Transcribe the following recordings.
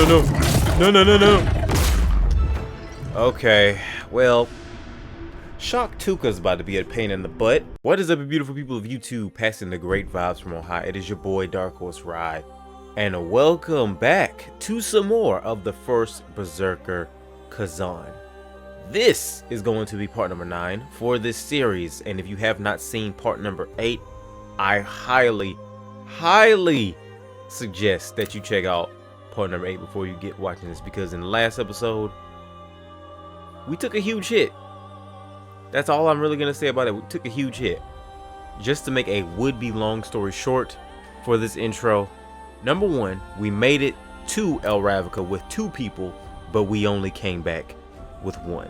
No. Okay, well, Shock Tuka's about to be a pain in the butt. What is up, you beautiful people of YouTube? Passing the great vibes from on high. It is your boy DarkHorse Ride, and welcome back to some more of the first Berserker, Khazan. This is going to be part number 9 for this series, and if you have not seen part number 8, I highly suggest that you check out part number 8 before you get watching this, because in the last episode we took a huge hit. That's all I'm really gonna say about it. We took a huge hit. Just to make a would-be long story short for this intro, number 1, we made it to El Ravnica with 2 people, but we only came back with 1.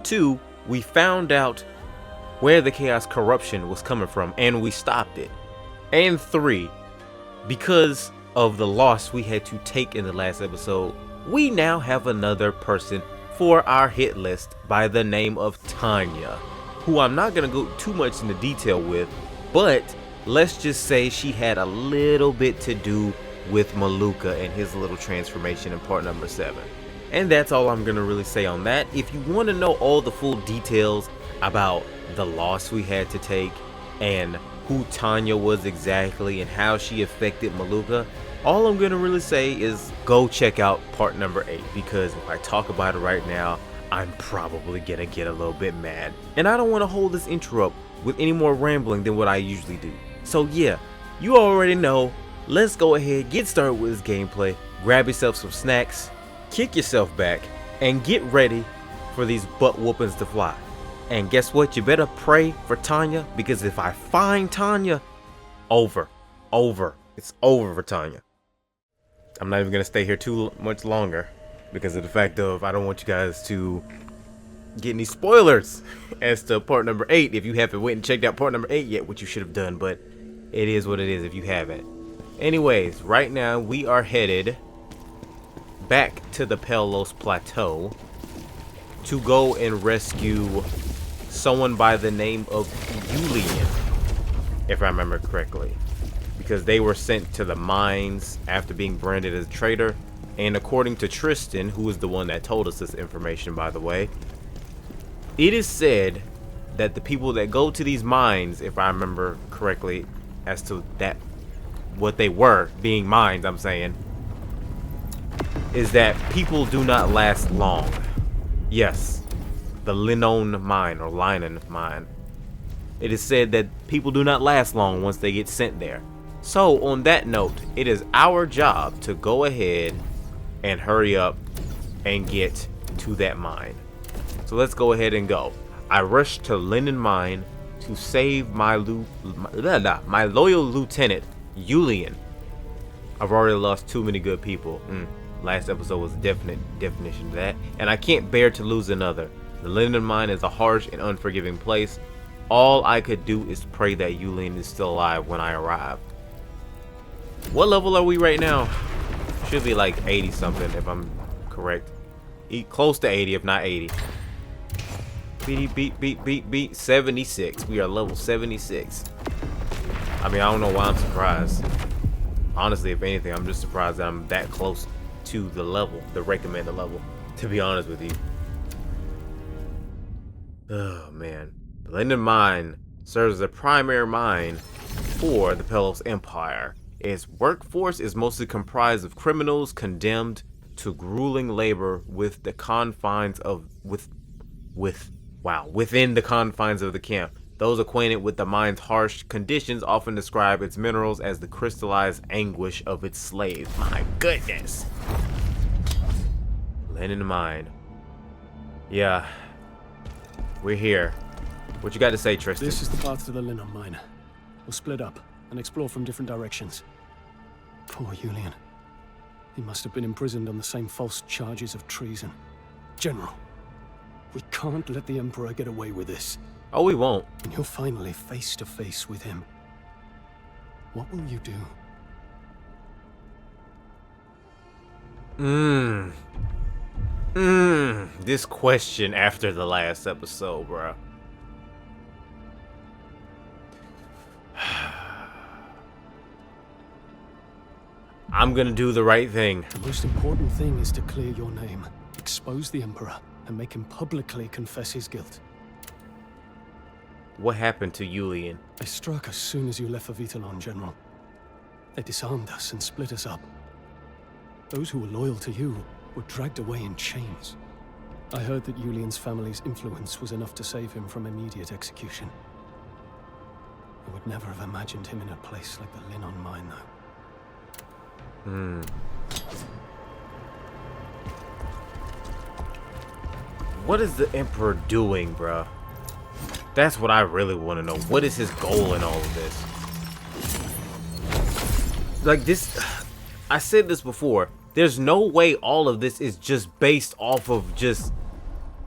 2, we found out where the chaos corruption was coming from and we stopped it. And 3, because of the loss we had to take in the last episode, we now have another person for our hit list by the name of Tanya, who I'm not going to go too much into detail with, but let's just say she had a little bit to do with Maluka and his little transformation in part number 7. And that's all I'm going to really say on that. If you want to know all the full details about the loss we had to take and who Tanya was exactly and how she affected Maluka, all I'm going to really say is go check out part number 8, because if I talk about it right now, I'm probably going to get a little bit mad. And I don't want to hold this intro up with any more rambling than what I usually do. So yeah, you already know. Let's go ahead, get started with this gameplay. Grab yourself some snacks, kick yourself back, and get ready for these butt whoopings to fly. And guess what? You better pray for Tanya, because if I find Tanya, it's over for Tanya. I'm not even going to stay here too much longer because of the fact of I don't want you guys to get any spoilers as to part number 8 if you haven't went and checked out part number 8 yet, which you should have done, but it is what it is if you haven't. Anyways, right now we are headed back to the Pelos Plateau to go and rescue someone by the name of Yulian, if I remember correctly, because they were sent to the mines after being branded as a traitor. And according to Tristan, who is the one that told us this information, by the way, it is said that the people that go to these mines, if I remember correctly, as to that what they were being mines, I'm saying, is that people do not last long. Yes, the Linon mine or Linen mine. It is said that people do not last long once they get sent there. So on that note, it is our job to go ahead and hurry up and get to that mine. So let's go ahead and go. I rushed to Linen Mine to save my loyal lieutenant, Yulian. I've already lost too many good people. Last episode was a definite definition of that. And I can't bear to lose another. The Linen Mine is a harsh and unforgiving place. All I could do is pray that Yulian is still alive when I arrive. What level are we right now? Should be like 80 something if I'm correct. Close to 80 if not 80. Beat 76. We are level 76. I mean, I don't know why I'm surprised. Honestly, if anything, I'm just surprised that I'm that close to the level, the recommended level, to be honest with you. Oh man. The Linden Mine serves as a primary mine for the Pelos Empire. Its workforce is mostly comprised of criminals condemned to grueling labor within the confines of the camp. Those acquainted with the mine's harsh conditions often describe its minerals as the crystallized anguish of its slaves. My goodness. Linen Mine. Yeah. We're here. What you got to say, Tristan? This is the path to the Linen Mine. We'll split up and explore from different directions. Poor Yulian. He must have been imprisoned on the same false charges of treason. General, we can't let the Emperor get away with this. Oh, we won't. And you're finally face to face with him. What will you do? This question after the last episode, bro. I'm gonna do the right thing. The most important thing is to clear your name, expose the Emperor, and make him publicly confess his guilt. What happened to Julian? They struck as soon as you left for Vitalon, General. They disarmed us and split us up. Those who were loyal to you were dragged away in chains. I heard that Julian's family's influence was enough to save him from immediate execution. I would never have imagined him in a place like the Linon mine, though. What is the Emperor doing, bruh? That's what I really want to know. What is his goal in all of this? Like this, I said this before. There's no way all of this is just based off of just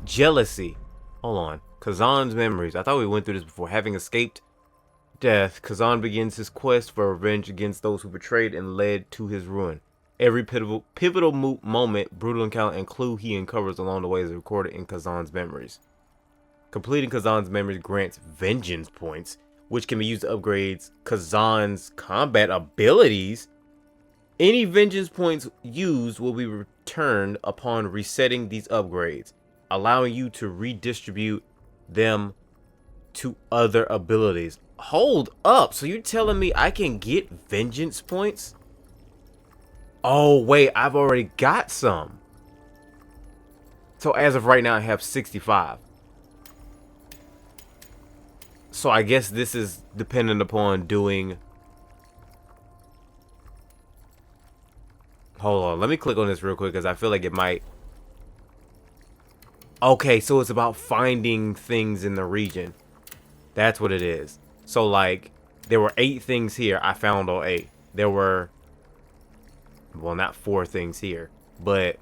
jealousy. Hold on. Khazan's memories. I thought we went through this before. Having escaped death, Khazan begins his quest for revenge against those who betrayed and led to his ruin. Every pivotal moment, brutal encounter, and clue he uncovers along the way is recorded in Khazan's memories. Completing Khazan's memories grants vengeance points, which can be used to upgrade Khazan's combat abilities. Any vengeance points used will be returned upon resetting these upgrades, allowing you to redistribute them to other abilities. Hold up, so you're telling me I can get vengeance points? Oh wait, I've already got some. So as of right now I have 65. So I guess this is dependent upon doing... Hold on, let me click on this real quick because I feel like it might... Okay, so it's about finding things in the region. That's what it is. So like, there were 8 things here. I found all 8. There were... Well, not 4 things here. But...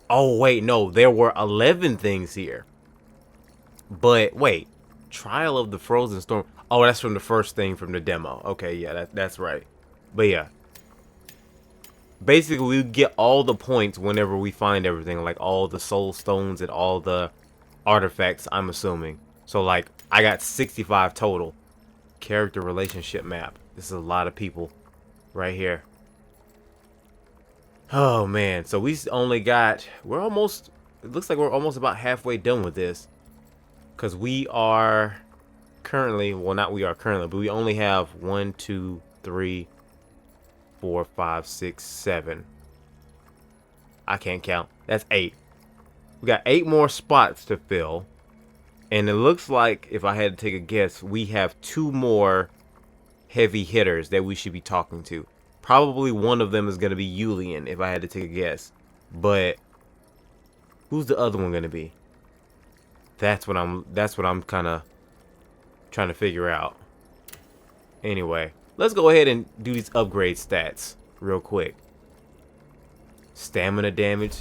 Oh, wait, no. There were 11 things here. But, wait. Trial of the Frozen Storm. Oh, that's from the first thing from the demo. Okay, yeah, that's right. But yeah. Basically, we get all the points whenever we find everything. Like all the soul stones and all the artifacts, I'm assuming. So like, I got 65 total. Character relationship map. This is a lot of people right here. Oh man, so we only got, we're almost, it looks like we're almost about halfway done with this. Because we are currently, well not we are currently, but we only have 1, 2, 3, 4, 5, 6, 7. I can't count. That's 8. We got 8 more spots to fill. And it looks like, if I had to take a guess, we have 2 more heavy hitters that we should be talking to. Probably one of them is going to be Julian, if I had to take a guess. But who's the other one going to be? That's what I'm kind of trying to figure out. Anyway, let's go ahead and do these upgrade stats real quick. Stamina damage,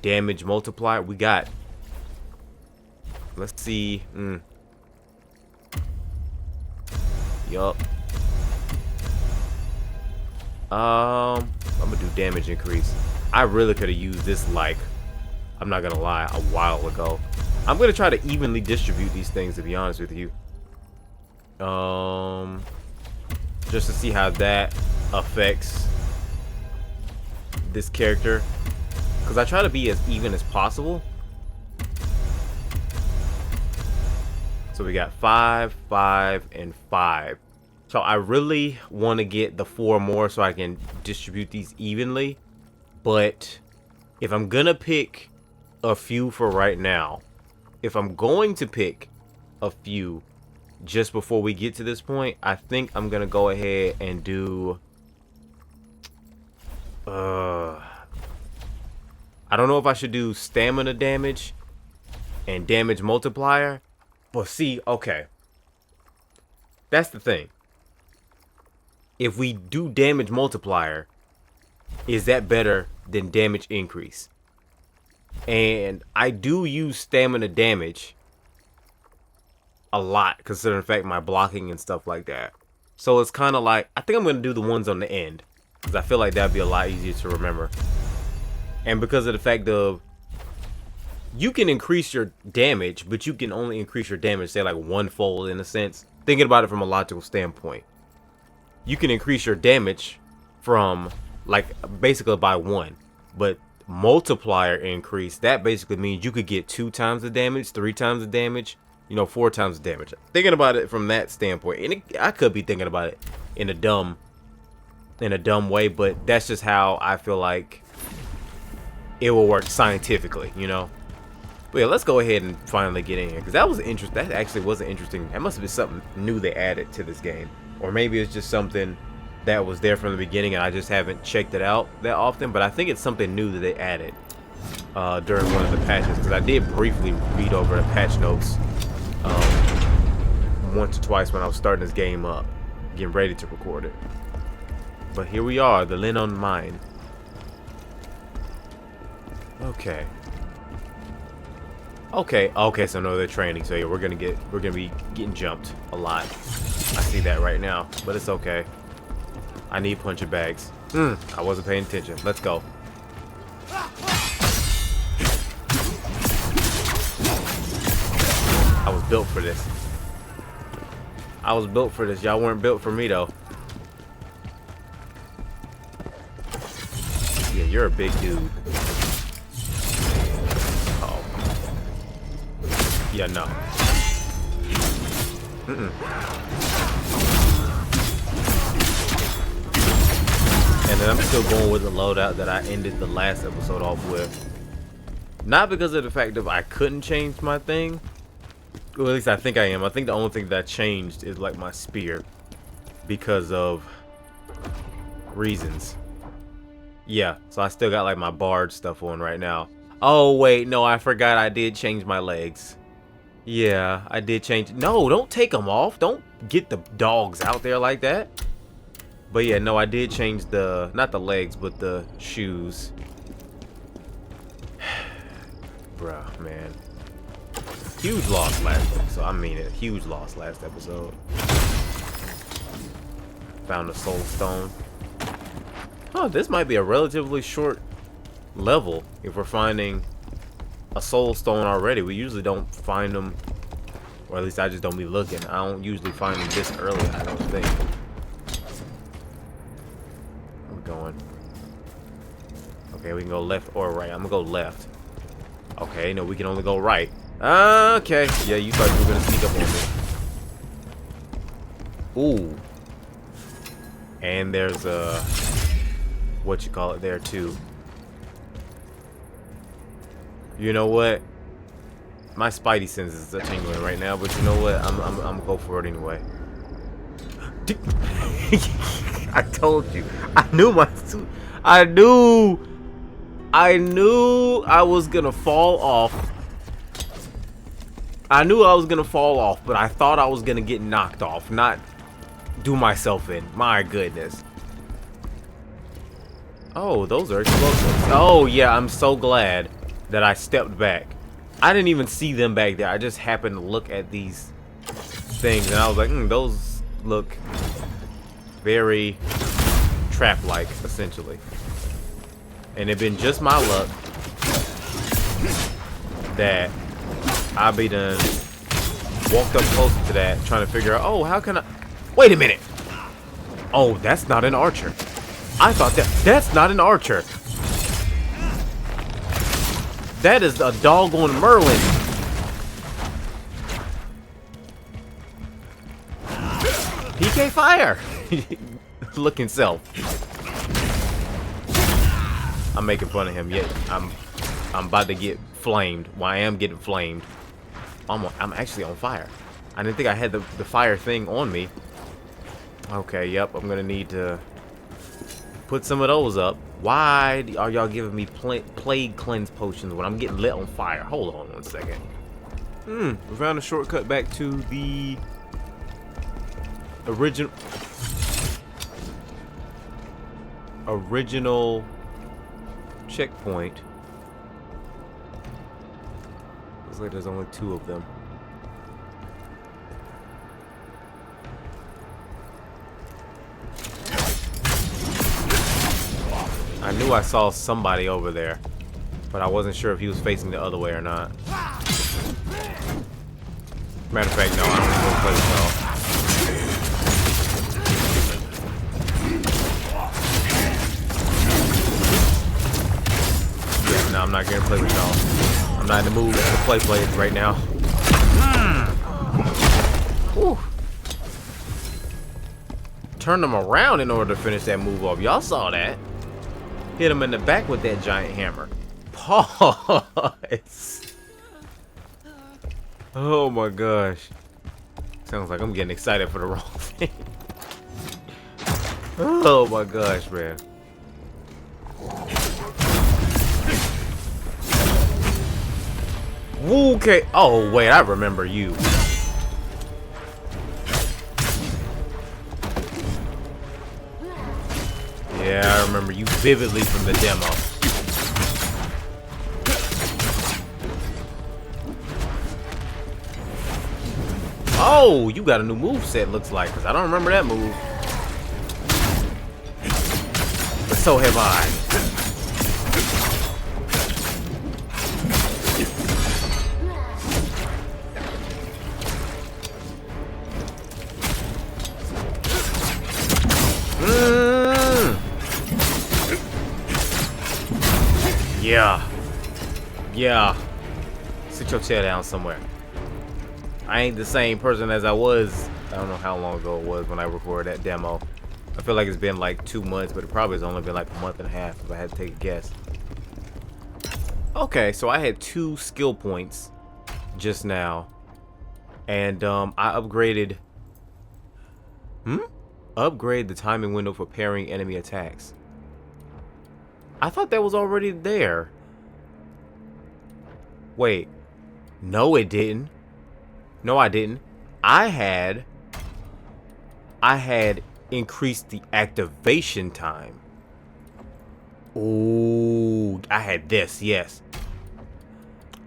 damage multiplier. We got, let's see. Yup. I'm gonna do damage increase. I really could have used this, like, I'm not gonna lie, a while ago. I'm gonna try to evenly distribute these things, to be honest with you. Just to see how that affects this character, because I try to be as even as possible. So we got 5, 5, and 5. So I really want to get the 4 more so I can distribute these evenly. But if I'm gonna pick a few for right now, if I'm going to pick a few just before we get to this point, I think I'm gonna go ahead and do I don't know if I should do stamina damage and damage multiplier, but see, okay, that's the thing. If we do damage multiplier, is that better than damage increase? And I do use stamina damage a lot, considering the fact my blocking and stuff like that. So it's kind of like, I think I'm going to do the ones on the end, because I feel like that'd be a lot easier to remember. And because of the fact of, you can increase your damage, but you can only increase your damage, say like 1-fold in a sense. Thinking about it from a logical standpoint. You can increase your damage from like basically by 1. But multiplier increase, that basically means you could get 2 times the damage, 3 times the damage, you know, 4 times the damage. Thinking about it from that standpoint, and I could be thinking about it in a dumb way, but that's just how I feel like it will work scientifically, you know. But yeah, let's go ahead and finally get in here, because that was interesting. That actually was interesting. That must have been something new they added to this game, or maybe it's just something that was there from the beginning and I just haven't checked it out that often. But I think it's something new that they added during one of the patches, because I did briefly read over the patch notes once or twice when I was starting this game up, getting ready to record it. But here we are, the Lennon Mine. Okay. Okay, so no, they're training, so yeah, we're gonna be getting jumped a lot. I see that right now, but it's okay. I need punching bags. I wasn't paying attention. Let's go. I was built for this. I was built for this. Y'all weren't built for me though. Yeah, you're a big dude. Yeah, no. And then I'm still going with the loadout that I ended the last episode off with. Not because of the fact that I couldn't change my thing. Well, at least I think I am. I think the only thing that changed is like my spear. Because of reasons. Yeah, so I still got like my bard stuff on right now. Oh, wait, no, I forgot I did change my legs. Yeah, I did change. No, don't take them off. Don't get the dogs out there like that. But yeah, no, I did change the, not the legs, but the shoes. Bruh, man. Huge loss last episode. I mean it. Huge loss last episode. Found a soul stone. Oh, this might be a relatively short level if we're finding a soul stone already. We usually don't find them, or at least I just don't be looking. I don't usually find them this early, I don't think. I'm going. Okay, we can go left or right. I'm gonna go left. Okay, no, we can only go right. Okay, yeah, you thought you were gonna sneak up on me. Ooh. And there's a, what you call it there too. You know what? My spidey senses are tingling right now, but you know what? I'm gonna go for it anyway. I told you. I knew my suit. I knew I was gonna fall off. I knew I was gonna fall off, but I thought I was gonna get knocked off, not do myself in. My goodness. Oh, those are explosives. Oh yeah, I'm so glad that I stepped back. I didn't even see them back there. I just happened to look at these things and I was like, those look very trap-like, essentially. And it been just my luck that I be done walked up close to that, trying to figure out, oh, how can I... Wait a minute. Oh, that's not an archer. I thought that's not an archer. That is a doggone Merlin. PK fire. Looking self. I'm making fun of him. Yet I'm about to get flamed. Well, I am getting flamed. I'm actually on fire. I didn't think I had the fire thing on me. Okay, yep. I'm gonna need to put some of those up. Why are y'all giving me plague cleanse potions when I'm getting lit on fire? Hold on 1 second. We found a shortcut back to the original checkpoint. Looks like there's only 2 of them. I knew I saw somebody over there, but I wasn't sure if he was facing the other way or not. Matter of fact, no, I don't even play this at all. play with y'all. I'm not in the mood to play right now. Whew. Turned him around in order to finish that move off. Y'all saw that. Hit him in the back with that giant hammer. Pause. Oh my gosh. Sounds like I'm getting excited for the wrong thing. Oh my gosh, man. Okay. Oh, wait. I remember you. Yeah, I remember you vividly from the demo. Oh, you got a new move set, looks like, because I don't remember that move. But so have I. Yeah. Sit your chair down somewhere. I ain't the same person as I was. I don't know how long ago it was when I recorded that demo. I feel like it's been like 2 months, but it probably has only been like a month and a half if I had to take a guess. Okay, so I had 2 skill points just now. And I upgraded... Upgrade the timing window for parrying enemy attacks. I thought that was already there. Wait. No, it didn't. No, I didn't. I had increased the activation time. Oh, I had this, yes.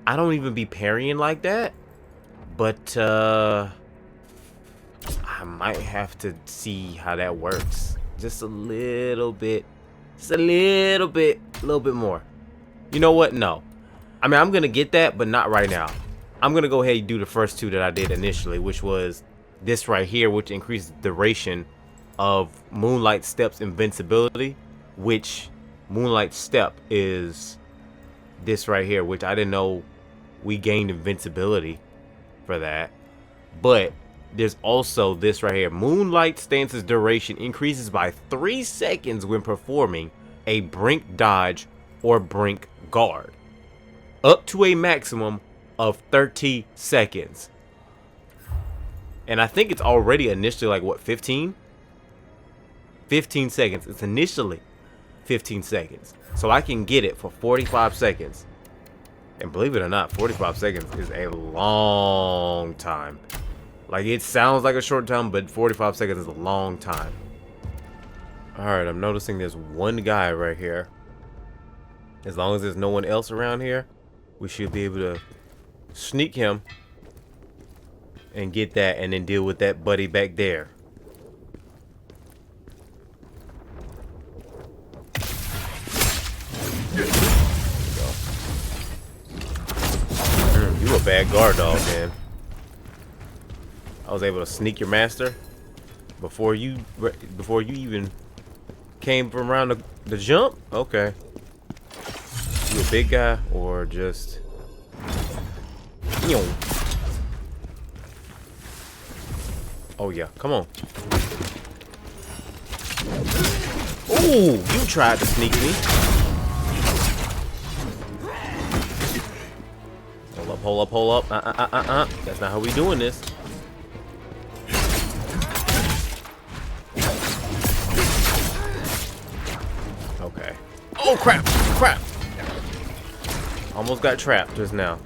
I don't even be parrying like that. But, I might have to see how that works. Just a little bit. Just a little bit more. You know what? No. I mean, I'm going to get that, but not right now. I'm going to go ahead and do the first 2 that I did initially, which was this right here, which increases the duration of Moonlight Step's invincibility, which Moonlight Step is this right here, which I didn't know we gained invincibility for that. But there's also this right here. Moonlight Stance's duration increases by 3 seconds when performing a brink dodge or brink guard, up to a maximum of 30 seconds. And I think it's already initially like what, 15 seconds. It's initially 15 seconds, so I can get it for 45 seconds. And believe it or not, 45 seconds is a long time. Like, it sounds like a short time, but 45 seconds is a long time. Alright, I'm noticing there's one guy right here. As long as there's no one else around here, we should be able to sneak him and get that, and then deal with that buddy back there. You a bad guard dog, man. I was able to sneak your master before you even came from around the jump. Okay. You a big guy or just... Oh yeah, come on. Ooh, you tried to sneak me. Hold up. That's not how we doing this. Okay. Oh crap! Almost got trapped just now.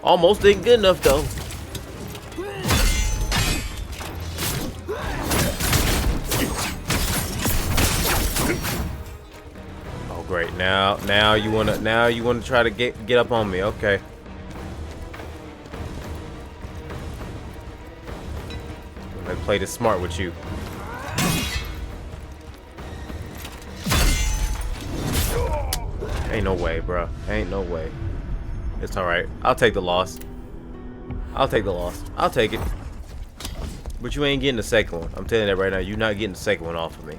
Almost ain't good enough though. Oh great! Now you wanna try to get up on me? Okay. I'm gonna play this smart with you. Ain't no way, bro. Ain't no way. It's alright. I'll take the loss. I'll take it. But you ain't getting the second one. I'm telling you that right now. You're not getting the second one off of me.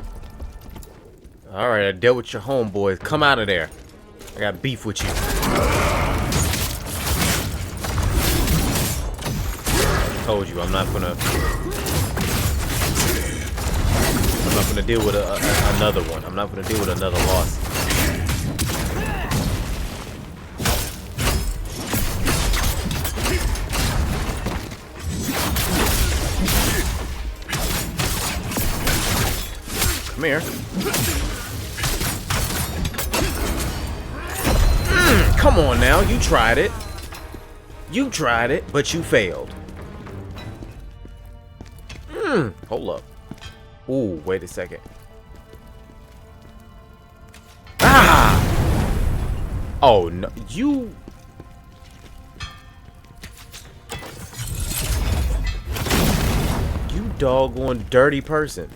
Alright, I dealt with your homeboys. Come out of there. I got beef with you. I told you I'm not gonna deal with another one. I'm not gonna deal with another loss. Come here. Come on now, you tried it. You tried it, but you failed. Hold up. Ooh, wait a second. Ah! Oh no, you doggone dirty person.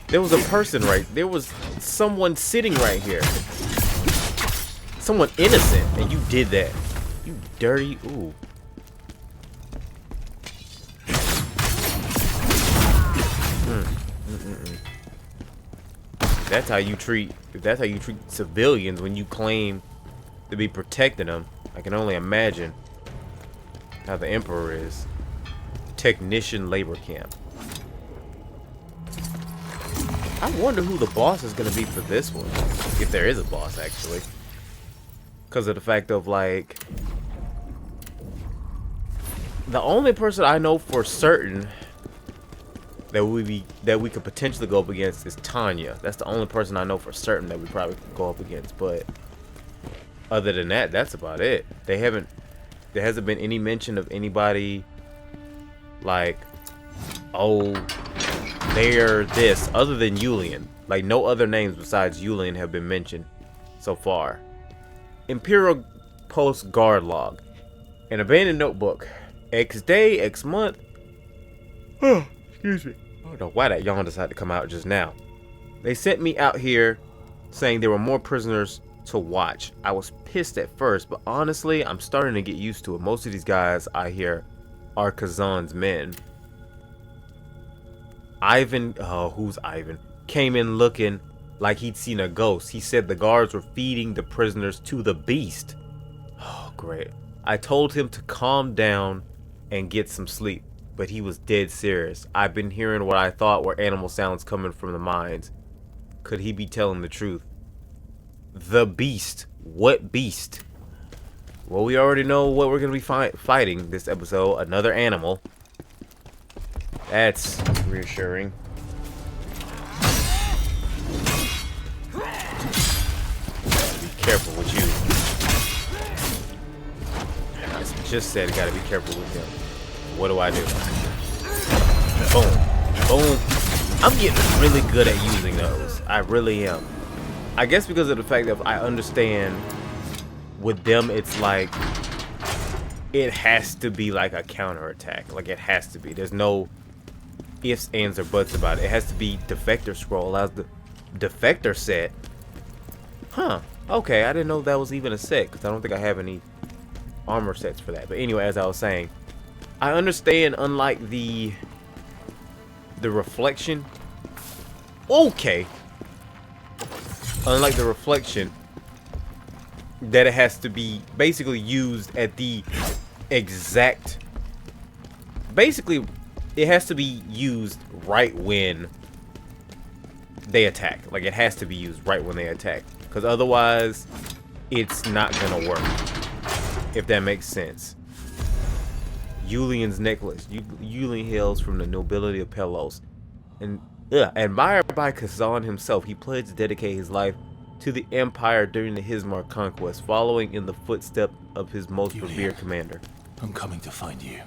There was a person there was someone sitting right here. Someone innocent, and you did that. You dirty, ooh. That's how you treat civilians when you claim to be protecting them. I can only imagine how the Emperor is. Technician labor camp. I wonder who the boss is gonna be for this one. If there is a boss, actually. Because of the fact of, like, the only person I know for certain that we could potentially go up against is Tanya. That's the only person I know for certain that we probably could go up against. But other than that, that's about it. There hasn't been any mention of anybody like, oh, they're this, other than Julian. Like, no other names besides Julian have been mentioned so far. Imperial Post Guard Log. An abandoned notebook. X day, X month. Oh, excuse me. I don't know why that yawn decided to come out just now. They sent me out here saying there were more prisoners to watch. I was pissed at first, but honestly, I'm starting to get used to it. Most of these guys I hear are Khazan's men. Ivan, oh, who's Ivan? Came in looking like he'd seen a ghost. He said the guards were feeding the prisoners to the beast. Oh, great. I told him to calm down and get some sleep, but he was dead serious. I've been hearing what I thought were animal sounds coming from the mines. Could he be telling the truth? The beast. What beast? Well, we already know what we're going to be fighting this episode. Another animal. That's reassuring. Be careful with you. I just said gotta be careful with him. What do I do? Boom. Boom. I'm getting really good at using those. I really am. I guess because of the fact that I understand with them, it's like it has to be like a counterattack. Like, it has to be. There's no ifs, ands, or buts about it. It has to be defector scroll. Allows the defector set. Huh. Okay, I didn't know that was even a set, because I don't think I have any armor sets for that. But anyway, as I was saying, I understand, unlike the reflection. Okay. Unlike the reflection, that it has to be basically used at the exact, basically it has to be used right when they attack. Like, it has to be used right when they attack, because otherwise it's not gonna work, if that makes sense. Julian's necklace. Julian hails from the nobility of Pelos, and admired by Khazan himself. He pledged to dedicate his life to the Empire during the Hismar conquest, following in the footsteps of his most revered commander. I'm coming to find you.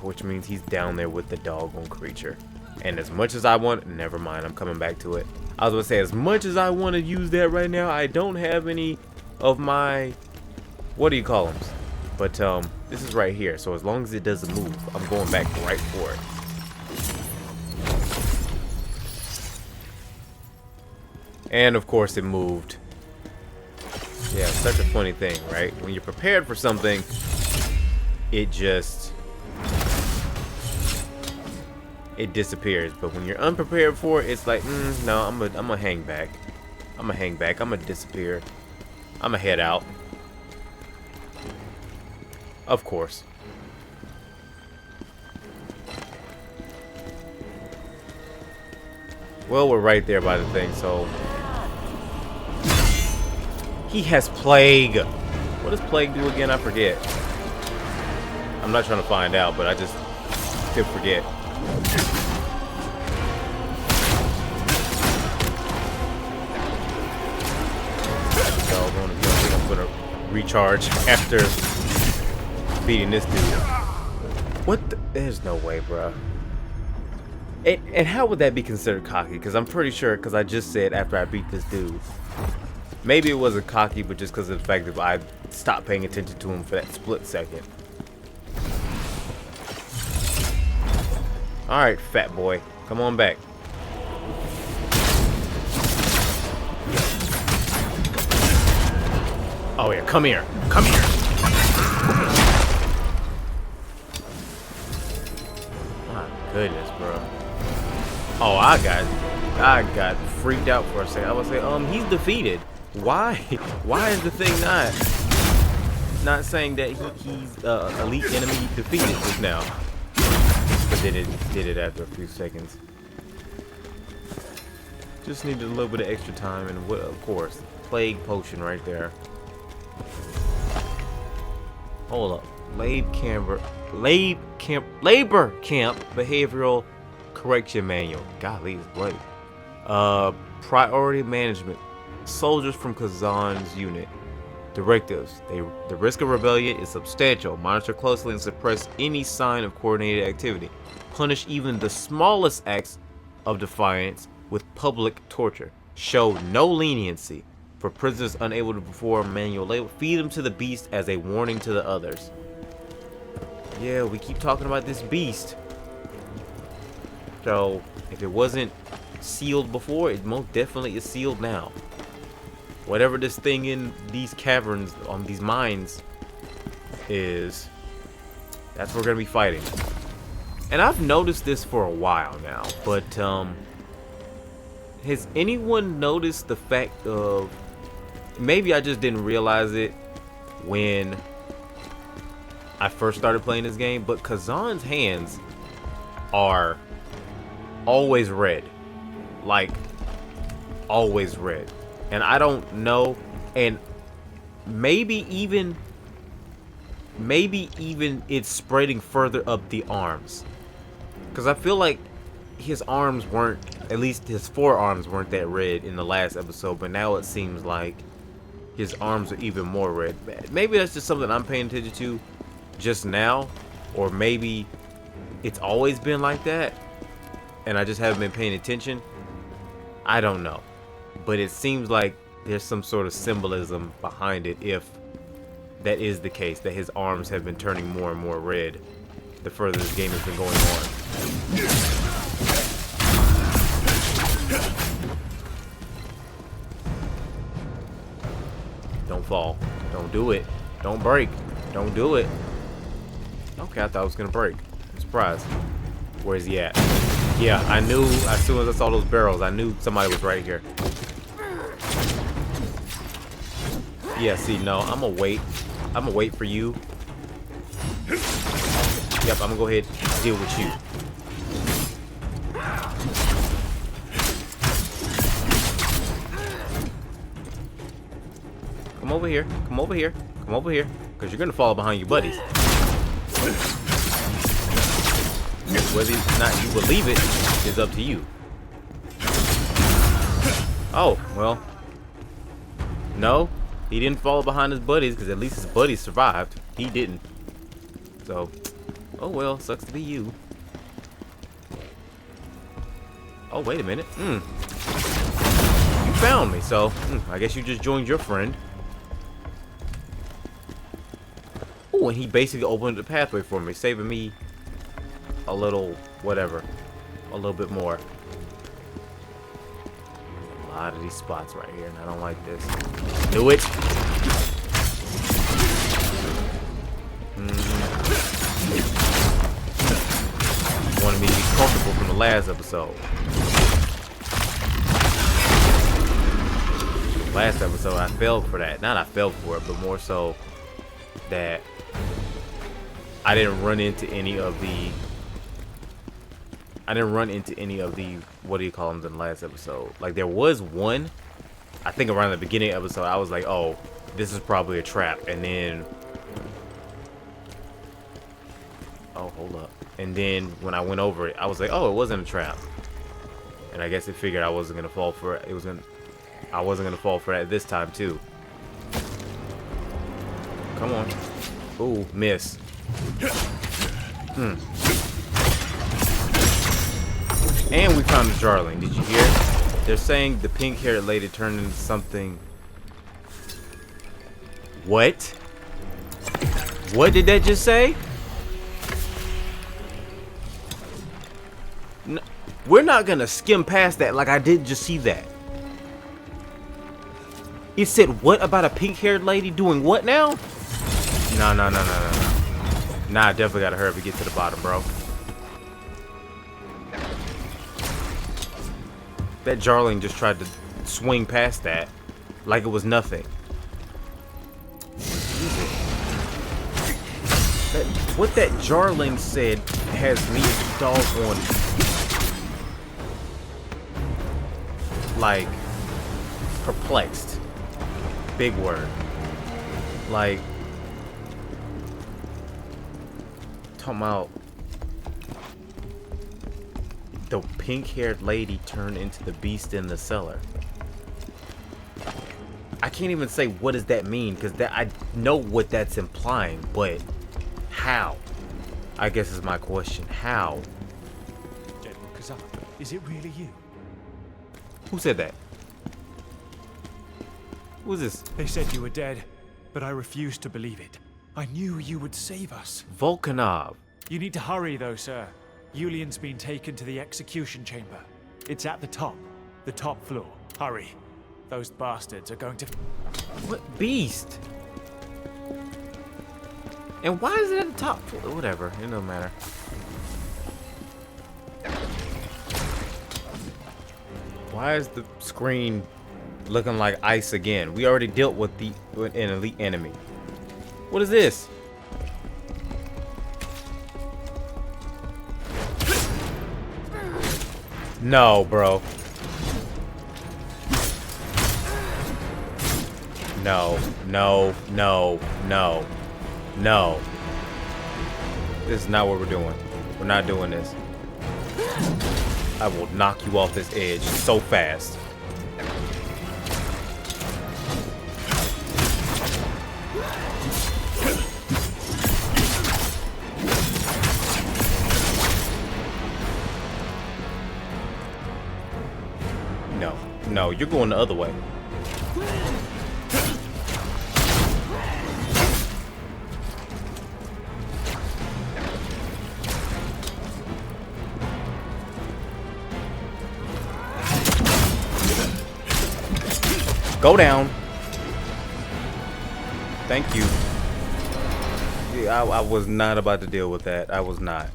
Which means he's down there with the doggone creature. And as much as I want, never mind, I'm coming back to it. I was gonna say, as much as I want to use that right now, I don't have any of my, what do you call them? But this is right here, so as long as it doesn't move, I'm going back right for it. And of course it moved. Yeah, it's such a funny thing, right? When you're prepared for something, it just it disappears. But when you're unprepared for it, it's like, no, I'm gonna hang back. I'm gonna hang back. I'm gonna disappear. I'm gonna head out. Of course. Well, we're right there by the thing, so... He has plague. What does plague do again? I forget. I'm not trying to find out, but I just still forget. I'm gonna recharge after beating this dude. What the? There's no way, bro. And how would that be considered cocky? Because I'm pretty sure, because I just said after I beat this dude. Maybe it wasn't cocky, but just because of the fact that I stopped paying attention to him for that split second. Alright, fat boy. Come on back. Oh yeah, come here. Come here. My goodness, bro. Oh, I got freaked out for a second. I was like, he's defeated. Why? Why is the thing not saying that he's elite enemy defeated just now? But then it did it after a few seconds. Just needed a little bit of extra time, and of course, plague potion right there. Hold up, labor camp behavioral correction manual. Golly, it's bloody. Priority management. Soldiers from Khazan's unit. Directives. The risk of rebellion is substantial. Monitor closely and suppress any sign of coordinated activity. Punish even the smallest acts of defiance with public torture. Show no leniency for prisoners unable to perform manual labor. Feed them to the beast as a warning to the others. Yeah, we keep talking about this beast. So, if it wasn't sealed before, it most definitely is sealed now. Whatever this thing in these caverns, on these mines, is, that's what we're gonna be fighting. And I've noticed this for a while now, but has anyone noticed the fact of, maybe I just didn't realize it when I first started playing this game, but Khazan's hands are always red. Like, always red. And I don't know, and maybe even it's spreading further up the arms, because I feel like his arms weren't, at least his forearms weren't that red in the last episode, but now it seems like his arms are even more red. Maybe that's just something I'm paying attention to just now, or maybe it's always been like that and I just haven't been paying attention. I don't know. But it seems like there's some sort of symbolism behind it, if that is the case, that his arms have been turning more and more red the further this game has been going on. Don't fall. Don't do it. Don't break. Don't do it. Okay, I thought it was gonna break. I'm surprised. Where is he at? Yeah, I knew as soon as I saw those barrels, I knew somebody was right here. Yeah, see, no, I'm gonna wait. I'm gonna wait for you. Yep, I'm gonna go ahead and deal with you. Come over here. Come over here. Come over here. Because you're gonna fall behind your buddies. Whether or not you believe it is up to you. Oh, well. No, he didn't fall behind his buddies, because at least his buddies survived. He didn't. So, oh well, sucks to be you. Oh, wait a minute. You found me, so I guess you just joined your friend. Oh, and he basically opened the pathway for me, saving me a little, whatever, a little bit more. A lot of these spots right here, and I don't like this. Do it. Wanted me to be comfortable from the the last episode. Last episode, I fell for that. Not I fell for it, but more so that I didn't run into any of the. What do you call them in the last episode? Like there was one. I think around the beginning of the episode, I was like, "Oh, this is probably a trap," and then. Oh, hold up. And then when I went over it, I was like, "Oh, it wasn't a trap." And I guess it figured I wasn't gonna fall for it. I wasn't gonna fall for that this time too. Come on. Ooh, miss. And we found the Jarling. Did you hear? They're saying the pink-haired lady turned into something. What? What did that just say? No, we're not gonna skim past that like I did just see that. It said what about a pink-haired lady doing what now? No. Nah, I definitely gotta hurry up and get to the bottom, bro. That Jarling just tried to swing past that like it was nothing. What that Jarling said has me doggone like perplexed. Big word. Like talking about the pink-haired lady turned into the beast in the cellar. I can't even say what does that mean because that I know what that's implying, but how? I guess is my question. How? General Khazan, is it really you? Who said that? Who's this? They said you were dead, but I refused to believe it. I knew you would save us. Volkanov. You need to hurry though, sir. Yulian's been taken to the execution chamber. It's at the top floor. Hurry. Those bastards are going to... What beast? And why is it at the top floor? Whatever, it don't matter. Why is the screen looking like ice again? We already dealt with an elite enemy. What is this? No, bro. No. This is not what we're doing. We're not doing this. I will knock you off this edge so fast. No, you're going the other way. Go down. Thank you. Yeah, I was not about to deal with that. I was not.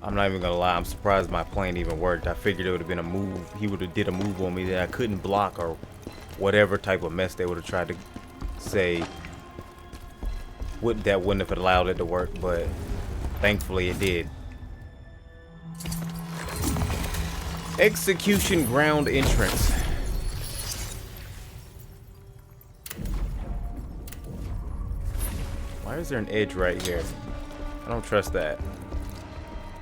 I'm not even gonna lie, I'm surprised my plan even worked. I figured it would have been a move. He would have did a move on me that I couldn't block or whatever type of mess they would have tried to say. That wouldn't have allowed it to work, but thankfully it did. Execution ground entrance. Why is there an edge right here? I don't trust that.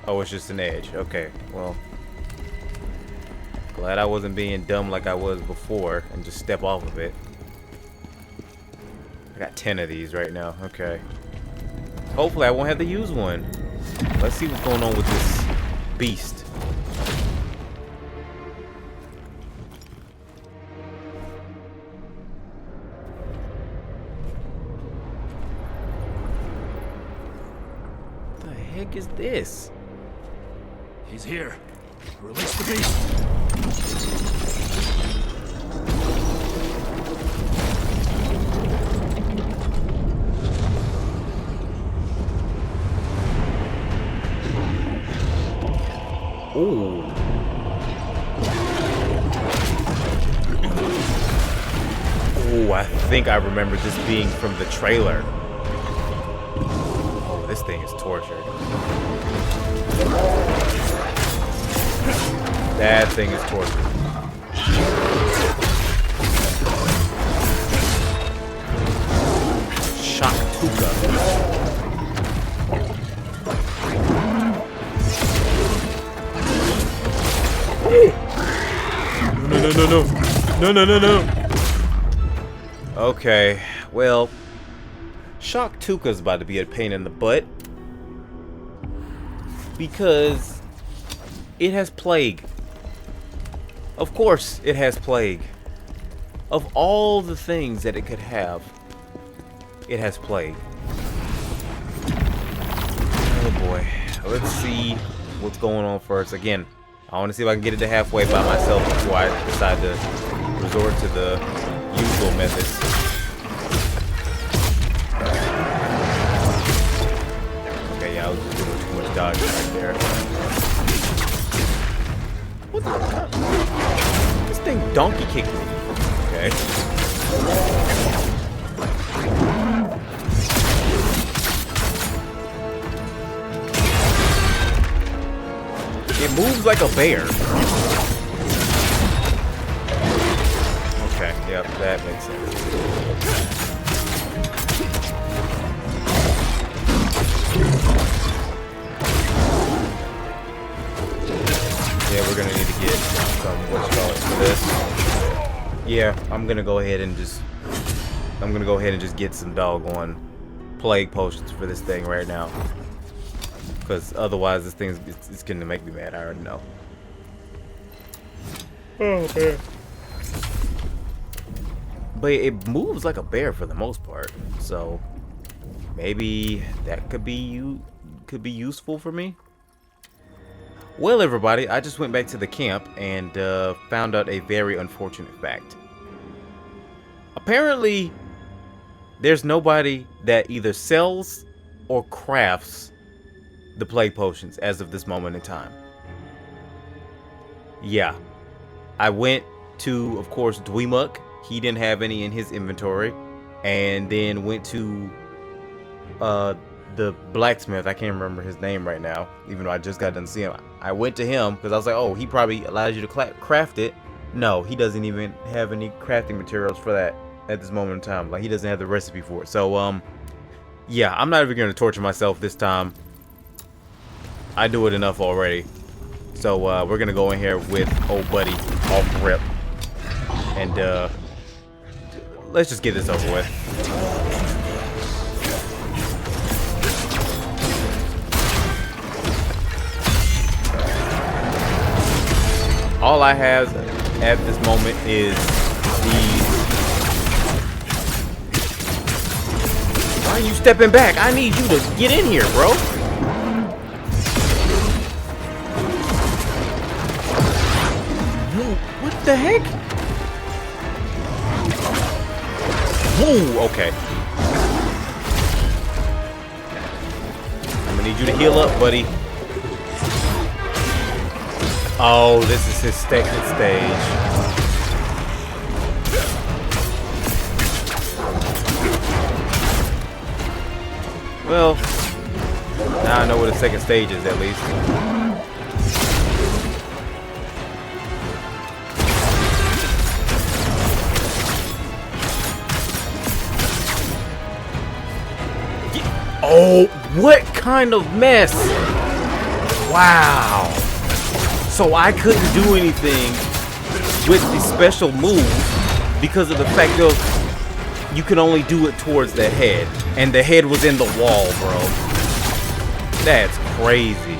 Oh, it's just an edge. Okay, well. Glad I wasn't being dumb like I was before and just step off of it. I got 10 of these right now. Okay. Hopefully I won't have to use one. Let's see what's going on with this beast. What the heck is this? He's here. Release the beast. Ooh. Ooh, I think I remember this being from the trailer. Oh, this thing is tortured. That thing is tortured. Shaktuka. No. Okay, well, Shaktuka's about to be a pain in the butt because it has plague. Of course, it has plague. Of all the things that it could have, it has plague. Oh boy, let's see what's going on first. Again, I want to see if I can get it to halfway by myself before I decide to resort to the usual methods. Okay, yeah, I was just doing too much dodging right there. What the fuck? This thing donkey kicked me. Okay. It moves like a bear. Okay, yep, that makes sense. Yeah, we're gonna need to get some whatchamacallit for this. Yeah, I'm gonna go ahead and just get some doggone plague potions for this thing right now. Because otherwise this thing's it's gonna make me mad, I already know. Oh man. But it moves like a bear for the most part, so maybe that could be useful for me. Well, everybody, I just went back to the camp and found out a very unfortunate fact. Apparently, there's nobody that either sells or crafts the plague potions as of this moment in time. Yeah, I went to, of course, Dweemuk. He didn't have any in his inventory, and then went to the blacksmith. I can't remember his name right now, even though I just got done seeing him. I went to him because I was like, oh, he probably allows you to craft it. No, he doesn't even have any crafting materials for that at this moment in time. Like, he doesn't have the recipe for it. So yeah, I'm not even gonna torture myself this time. I do it enough already. So we're gonna go in here with old buddy off rip, and let's just get this over with. All I have at this moment is these. Why are you stepping back? I need you to get in here, bro. What the heck? Whoa, okay. I'm gonna need you to heal up, buddy. Oh, this is his second stage. Well, now I know what the second stage is, at least. Oh, what kind of mess? Wow. So I couldn't do anything with the special move because of the fact of you can only do it towards the head. And the head was in the wall, bro. That's crazy.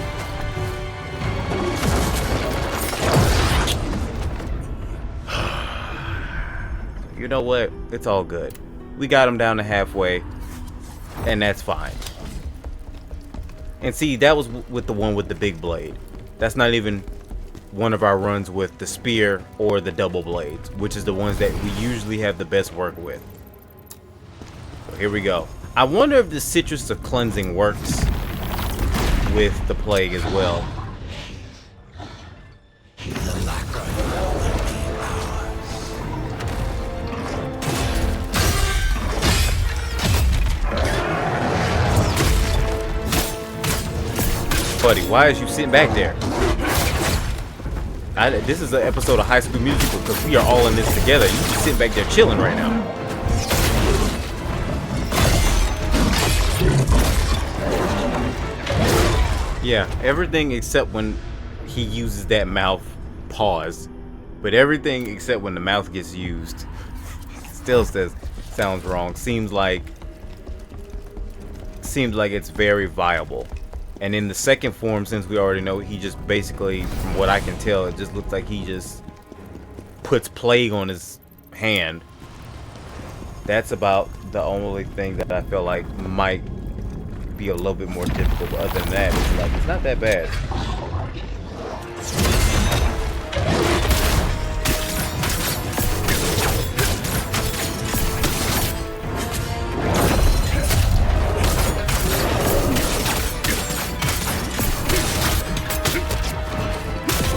You know what? It's all good. We got him down to halfway. And that's fine. And see, that was with the one with the big blade. That's not even one of our runs with the spear or the double blades, which is the ones that we usually have the best work with. So here we go. I wonder if the citrus of cleansing works with the plague as well. Buddy, why is you sitting back there? This is an episode of High School Musical because we are all in this together. You just sitting back there chilling right now. Yeah, everything except when he uses that mouth pause. But everything except when the mouth gets used still sounds wrong. Seems like it's very viable. And in the second form, since we already know, he just basically, from what I can tell, it just looks like he just puts plague on his hand. That's about the only thing that I feel like might be a little bit more difficult. But other than that, it's like, it's not that bad.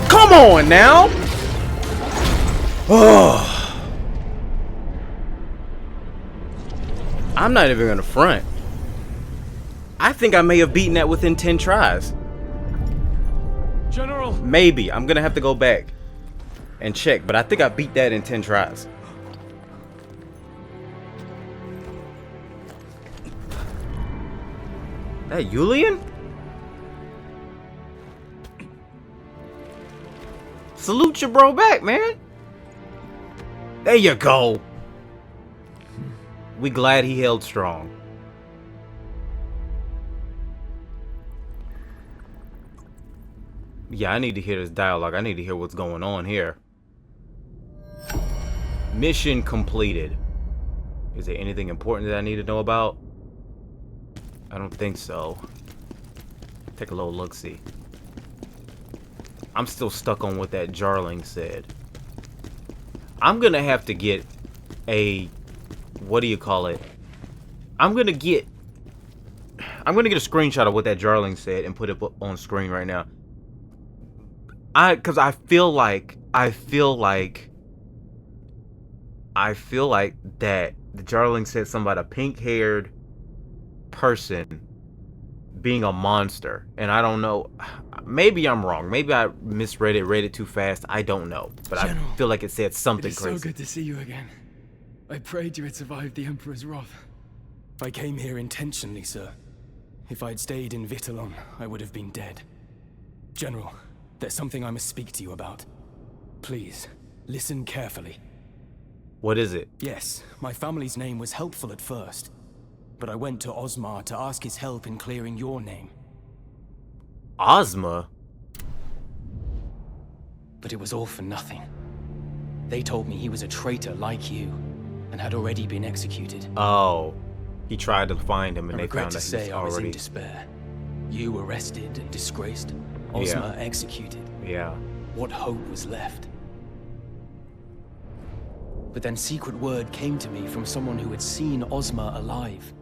Come on now! Oh. I'm not even gonna front. I think I may have beaten that within 10 tries. General! Maybe. I'm gonna have to go back and check, but I think I beat that in 10 tries. That Julian? Salute your bro back, man. There you go. We glad he held strong. Yeah, I need to hear this dialogue. I need to hear what's going on here. Mission completed. Is there anything important that I need to know about? I don't think so. Take a little look-see. I'm still stuck on what that Jarling said. I'm gonna have to get a, what do you call it? I'm gonna get a screenshot of what that Jarling said and put it on screen right now. Cause I feel like that the Jarling said something about a pink-haired person being a monster, and I don't know. Maybe I'm wrong. Maybe I misread it, read it too fast. I don't know, but General, I feel like it said something crazy. It is so good to see you again. I prayed you had survived the Emperor's wrath. I came here intentionally, sir. If I'd stayed in Vitellon, I would have been dead. General, there's something I must speak to you about. Please, listen carefully. What is it? Yes, my family's name was helpful at first, but I went to Osmar to ask his help in clearing your name. Ozma? But it was all for nothing. They told me he was a traitor like you, and had already been executed. Oh, he tried to find him, and they found that he was already... I was in already... despair. You arrested and disgraced. Ozma executed. Yeah. What hope was left? But then secret word came to me from someone who had seen Ozma alive.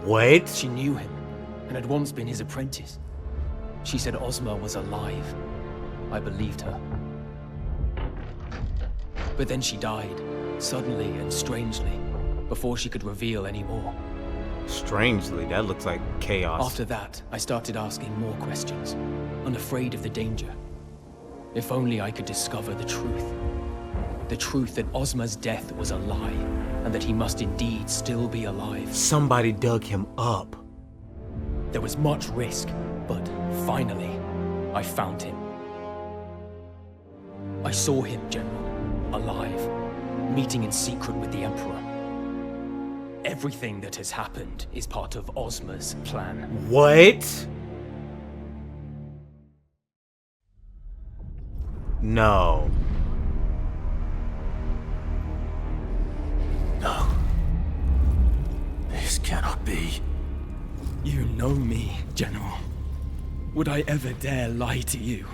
What? She knew him, and had once been his apprentice. She said Ozma was alive. I believed her. But then she died, suddenly and strangely, before she could reveal any more. Strangely, that looks like chaos. After that, I started asking more questions, unafraid of the danger. If only I could discover the truth. The truth that Ozma's death was a lie, and that he must indeed still be alive. Somebody dug him up. There was much risk, but finally, I found him. I saw him, General, alive, meeting in secret with the Emperor. Everything that has happened is part of Ozma's plan. What? No. No. This cannot be. You know me, General. Would I ever dare lie to you?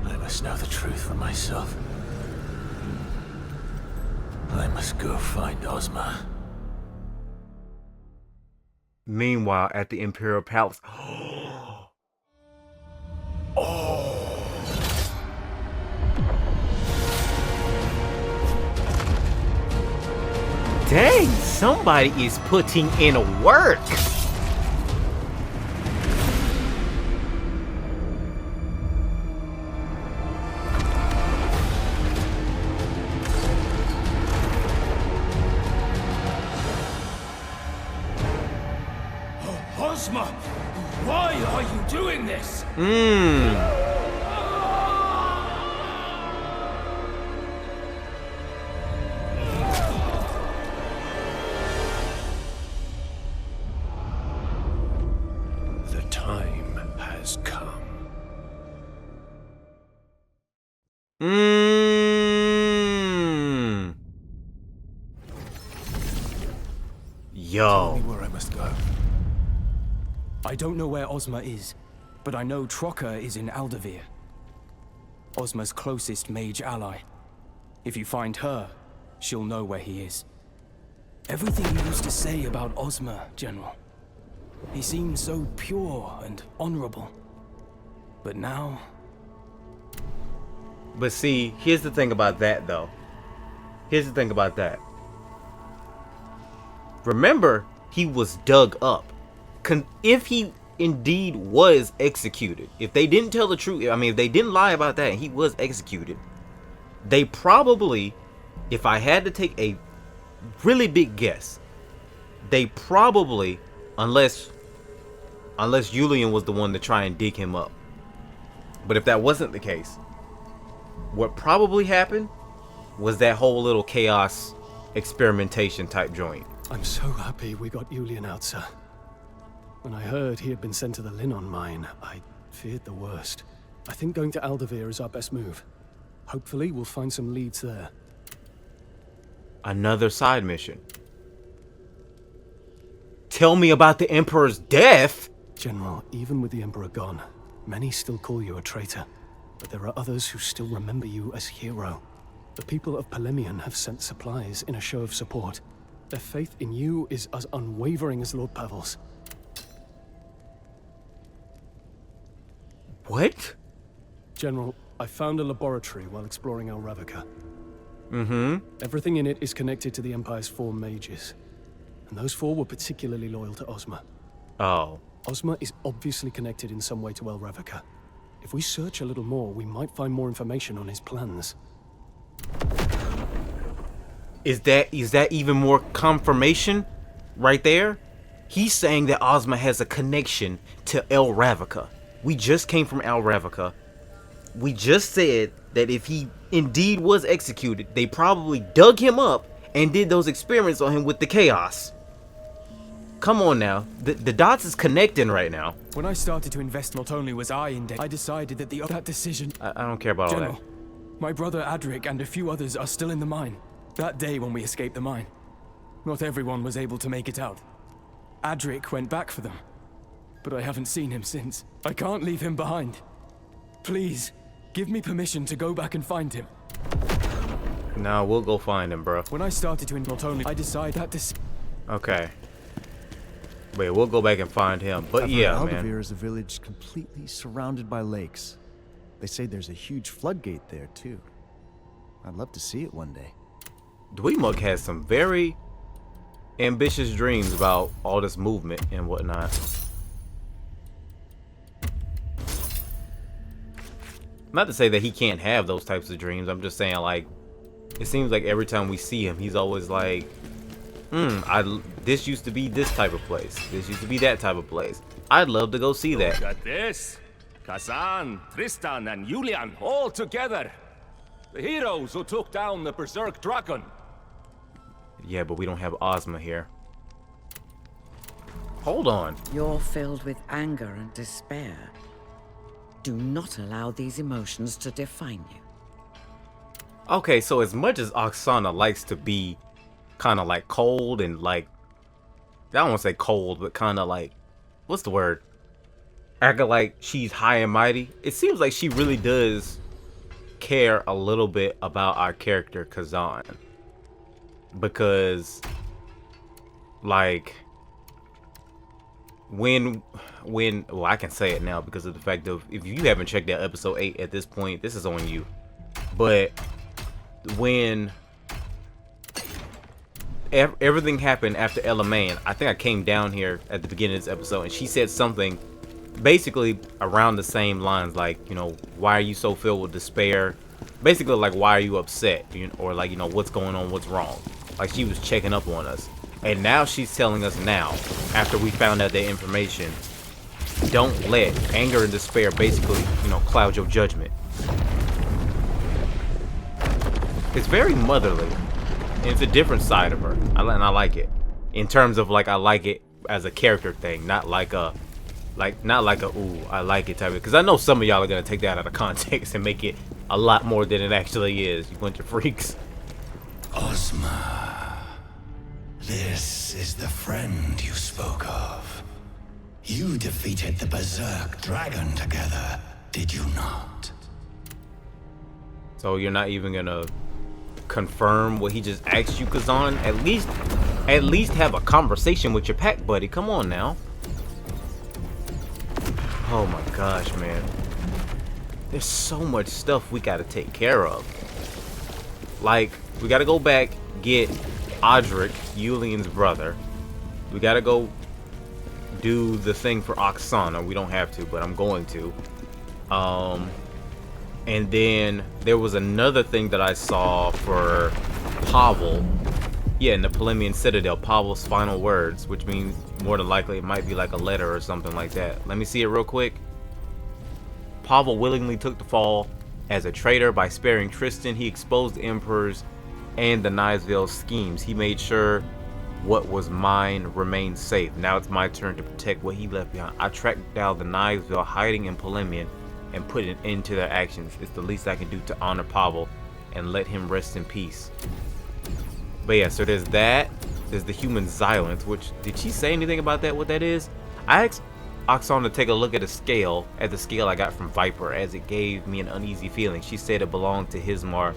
I must know the truth for myself. I must go find Ozma. Meanwhile, at the Imperial Palace. Oh. Dang, somebody is putting in work. Ozma, why are you doing this? The time has come. Yo. Tell me where I must go. I don't know where Ozma is, but I know Trocker is in Aldavir. Ozma's closest mage ally. If you find her, she'll know where he is. Everything you used to say about Ozma, General. He seemed so pure and honorable. But now... But see, here's the thing about that, though. Here's the thing about that. Remember, he was dug up. If he indeed was executed, if they didn't tell the truth, I mean, if they didn't lie about that and he was executed, they probably, if I had to take a really big guess, they probably, unless Julian was the one to try and dig him up. But if that wasn't the case, what probably happened was that whole little chaos experimentation type joint. I'm so happy we got Julian out, sir. When I heard he had been sent to the Linnon mine, I feared the worst. I think going to Aldavir is our best move. Hopefully, we'll find some leads there. Another side mission. Tell me about the Emperor's death? General, even with the Emperor gone, many still call you a traitor. But there are others who still remember you as hero. The people of Polemian have sent supplies in a show of support. Their faith in you is as unwavering as Lord Pavel's. What? General, I found a laboratory while exploring El Ravica. Mm-hmm. Everything in it is connected to the Empire's 4 mages. And those 4 were particularly loyal to Ozma. Oh. Ozma is obviously connected in some way to El Ravica. If we search a little more, we might find more information on his plans. Is that even more confirmation right there? He's saying that Ozma has a connection to El Ravica. We just came from El Ravica. We just said that if he indeed was executed, they probably dug him up and did those experiments on him with the chaos. Come on now. The dots is connecting right now. When I started to invest, not only was I in debt, I decided that that decision... I don't care about General, all that. My brother Adric and a few others are still in the mine. That day when we escaped the mine, not everyone was able to make it out. Adric went back for them, but I haven't seen him since. I can't leave him behind. Please, give me permission to go back and find him. No, we'll go find him, bro. When I started to not only, I decided that Okay. Wait, we'll go back and find him. But yeah, man. Aldavir is a village completely surrounded by lakes. They say there's a huge floodgate there, too. I'd love to see it one day. Dweemuk has some very ambitious dreams about all this movement and whatnot. Not to say that he can't have those types of dreams. I'm just saying, like, it seems like every time we see him, he's always like, this used to be this type of place. This used to be that type of place. I'd love to go see that. Look at this. Khazan, Tristan, and Julian all together. The heroes who took down the Berserk dragon. Yeah, but we don't have Ozma here. Hold on. You're filled with anger and despair. Do not allow these emotions to define you. Okay, so as much as Oksana likes to be kind of like cold and like, I don't want to say cold, but kind of like, what's the word? Acting like she's high and mighty. It seems like she really does care a little bit about our character Khazan. Because, like, when well, I can say it now because of the fact of, if you haven't checked out episode 8 at this point, this is on you. But when everything happened after Elaine. I think I came down here at the beginning of this episode, and she said something basically around the same lines, like, you know, why are you so filled with despair? Basically, like, why are you upset? Or like, you know, what's going on? What's wrong? Like, she was checking up on us. And now she's telling us now, after we found out that information, don't let anger and despair basically, you know, cloud your judgment. It's very motherly. And it's a different side of her. And I like it. In terms of, like, I like it as a character thing, not like a ooh, I like it type of, because I know some of y'all are gonna take that out of context and make it a lot more than it actually is. You bunch of freaks. Ozma, this is the friend you spoke of. You defeated the Berserk dragon together, did you not? So you're not even gonna confirm what he just asked you, Khazan? At least have a conversation with your pack buddy. Come on now. Oh my gosh, man. There's so much stuff we gotta take care of. Like, we gotta go back, get Odric, Yulian's brother. We gotta go do the thing for Oksana. We don't have to, but I'm going to. And then there was another thing that I saw for Pavel. Yeah, in the Polemian Citadel, Pavel's final words, which means more than likely it might be like a letter or something like that. Let me see it real quick. Pavel willingly took the fall as a traitor by sparing Tristan. He exposed the Emperor's and the Knivesville schemes. He made sure what was mine remained safe. Now it's my turn to protect what he left behind. I tracked down the Knivesville hiding in Polemian and put an end to their actions. It's the least I can do to honor Pavel and let him rest in peace. But yeah, so there's that. There's the human Xylence, which, did she say anything about that, what that is? I asked Oksana to take a look at the scale I got from Viper, as it gave me an uneasy feeling. She said it belonged to Hismar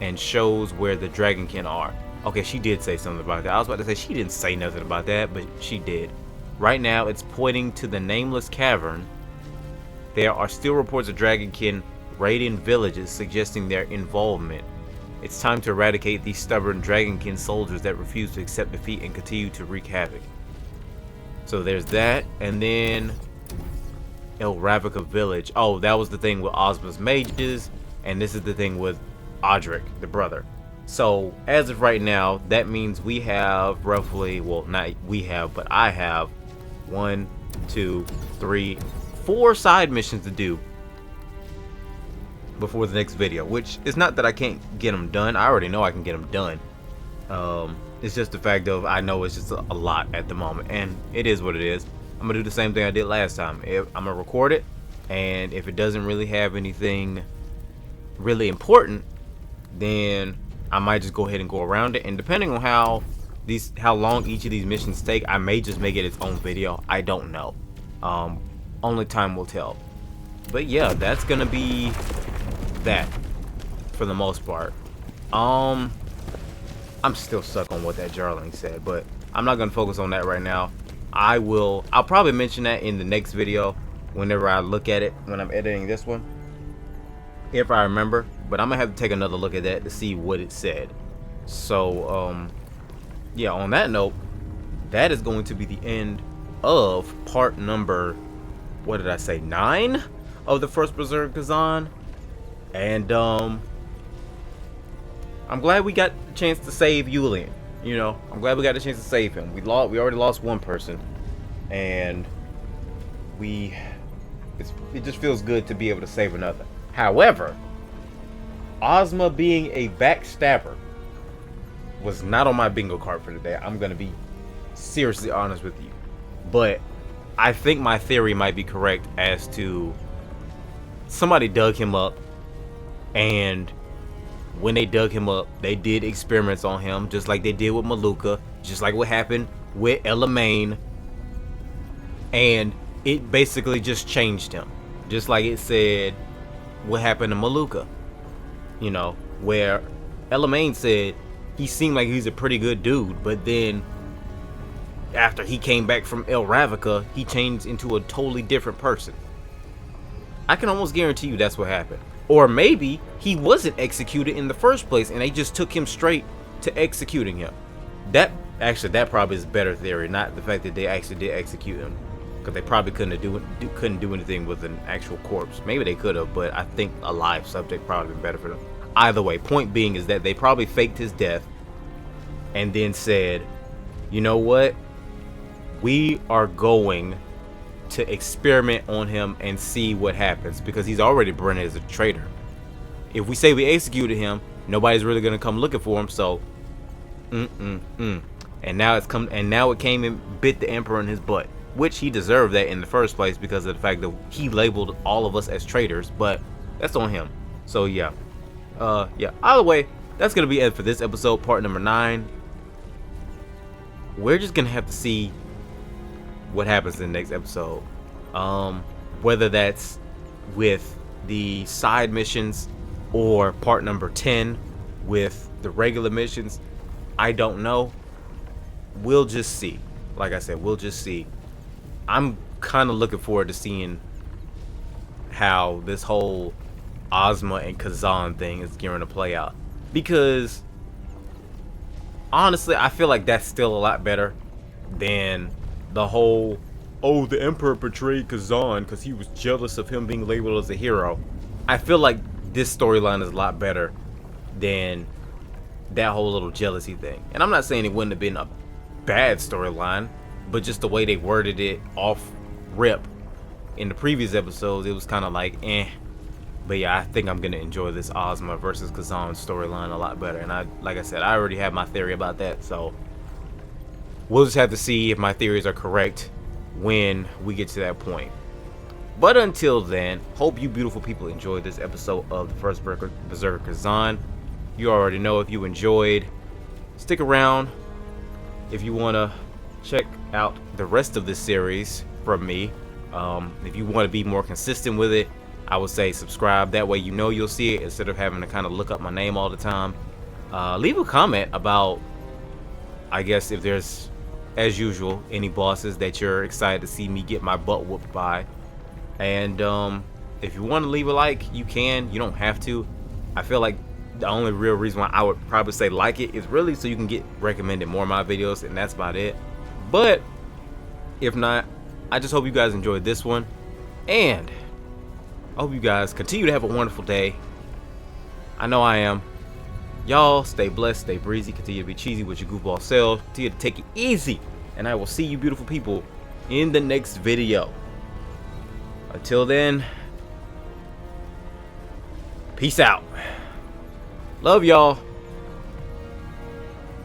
and shows where the dragonkin are. Okay, she did say something about that. I was about to say she didn't say nothing about that, but she did. Right now, it's pointing to the Nameless Cavern. There are still reports of dragonkin raiding villages, suggesting their involvement. It's time to eradicate these stubborn dragonkin soldiers that refuse to accept defeat and continue to wreak havoc. So there's that, and then El Ravnica village. Oh, that was the thing with Ozma's mages, and this is the thing with Odric, the brother. So as of right now, that means we have roughly, well, not we have, but I have 1, 2, 3, 4 side missions to do before the next video, which is not that I can't get them done. I already know I can get them done. It's just the fact of I know it's just a lot at the moment, and it is what it is. I'm gonna do the same thing I did last time. I'm gonna record it, and if it doesn't really have anything really important, then I might just go ahead and go around it. And depending on how long each of these missions take, I may just make it its own video. I don't know. Only time will tell. But yeah, that's gonna be that for the most part. I'm still stuck on what that Jarling said, but I'm not gonna focus on that right now. I'll probably mention that in the next video whenever I look at it, when I'm editing this one, if I remember. But I'm gonna have to take another look at that to see what it said. So yeah, on that note, that is going to be the end of part number, what did I say, 9 of the first Berserker Khazan. And I'm glad we got the chance to save Yulian. You know, I'm glad we got the chance to save him. We already lost one person, and it just feels good to be able to save another. However, Ozma being a backstabber was not on my bingo card for today. I'm gonna be seriously honest with you, but I think my theory might be correct as to somebody dug him up, and when they dug him up, they did experiments on him, just like they did with Maluka, just like what happened with Elaine, and it basically just changed him, just like it said what happened to Maluka. You know, where Elaine said he seemed like he's a pretty good dude, but then after he came back from El Ravnica, he changed into a totally different person. I can almost guarantee you that's what happened. Or maybe he wasn't executed in the first place and they just took him straight to executing him. that probably is a better theory, not the fact that they actually did execute him, because they probably couldn't do anything with an actual corpse. Maybe they could have, but I think a live subject probably been better for them. Either way, point being is that they probably faked his death and then said, you know what, we are going to experiment on him and see what happens, because he's already branded as a traitor. If we say we executed him, nobody's really gonna come looking for him. So and now it came and bit the emperor in his butt, which he deserved that in the first place because of the fact that he labeled all of us as traitors, but that's on him. So yeah, either way, that's gonna be it for this episode, part number 9. We're just gonna have to see what happens in the next episode, whether that's with the side missions or part number 10 with the regular missions. I don't know. We'll just see. Like I said, we'll just see. I'm kind of looking forward to seeing how this whole Ozma and Khazan thing is going to play out, because honestly I feel like that's still a lot better than the whole, oh, the emperor betrayed Khazan because he was jealous of him being labeled as a hero. I feel like this storyline is a lot better than that whole little jealousy thing. And I'm not saying it wouldn't have been a bad storyline, but just the way they worded it off rip in the previous episodes, it was kind of like But yeah, I think I'm gonna enjoy this Ozma versus Khazan storyline a lot better. And like I said, I already have my theory about that, so we'll just have to see if my theories are correct when we get to that point. But until then, hope you beautiful people enjoyed this episode of the first Berserker Khazan. You already know, if you enjoyed, stick around. If you want to check out the rest of this series from me, if you want to be more consistent with it, I would say subscribe. That way you know you'll see it instead of having to kind of look up my name all the time. Leave a comment about, I guess, if there's, as usual, any bosses that you're excited to see me get my butt whooped by. And if you want to leave a like, you can. You don't have to. I feel like the only real reason why I would probably say like it is really so you can get recommended more of my videos, and that's about it. But if not, I just hope you guys enjoyed this one, and I hope you guys continue to have a wonderful day. I know I am. Y'all stay blessed, stay breezy, continue to be cheesy with your goofball selves, continue to take it easy, and I will see you beautiful people in the next video. Until then, peace out. Love y'all.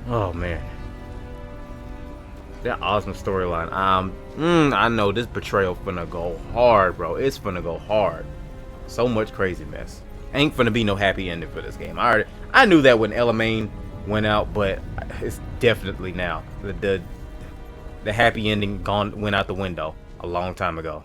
Oh man, that Ozma storyline. I know this betrayal finna go hard, bro. It's finna go hard. So much crazy mess. Ain't finna be no happy ending for this game. I knew that when Elaine went out, but it's definitely now. The happy ending went out the window a long time ago.